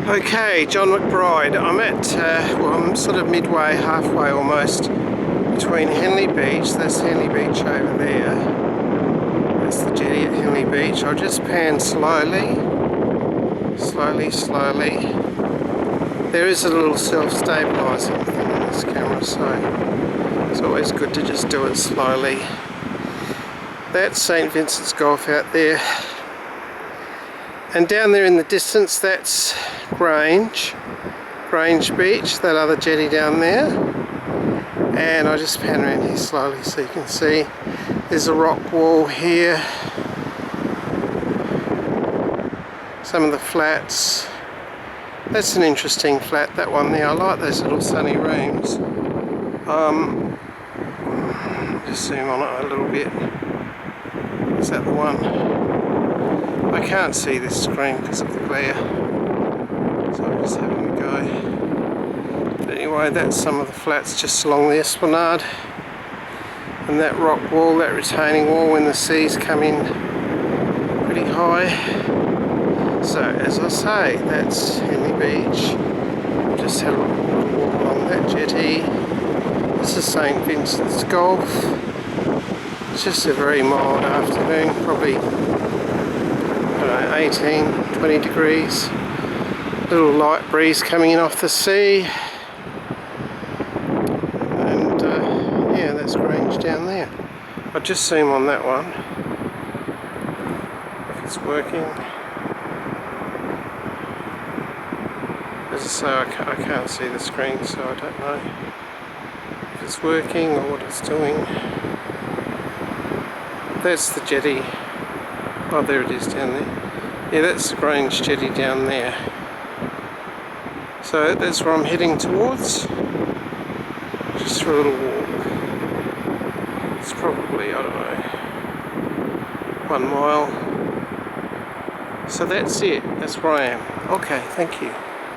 Okay, John McBride. I'm at, I'm sort of midway, halfway almost, between Henley Beach. That's Henley Beach over there. That's the jetty at Henley Beach. I'll just pan slowly. There is a little self-stabilising thing in this camera, so it's always good to just do it slowly. That's St. Vincent's Gulf out there. And down there in the distance, that's Grange Beach, that other jetty down there. And I'll just pan around here slowly so you can see there's a rock wall here. Some of the flats. That's an interesting flat, that one there. I like those little sunny rooms. Just zoom on it a little bit. Is that the one? I can't see this screen because of the glare, so I'm just having a go. But anyway, that's some of the flats just along the esplanade. And that rock wall, that retaining wall when the seas come in pretty high. So as I say, that's Henley Beach. Just had a little walk along that jetty. This is St. Vincent's Gulf. It's just a very mild afternoon, probably 18, 20 degrees. Little light breeze coming in off the sea. And yeah, that's Grange down there. I'll just zoom on that one, if it's working. As I say, I can't see the screen, so I don't know if it's working or what it's doing. That's the jetty. Oh, there it is down there. Yeah, that's the Grange jetty down there. So that's where I'm heading towards. Just for a little walk. It's probably, I don't know, 1 mile. So that's it. That's where I am. Okay, thank you.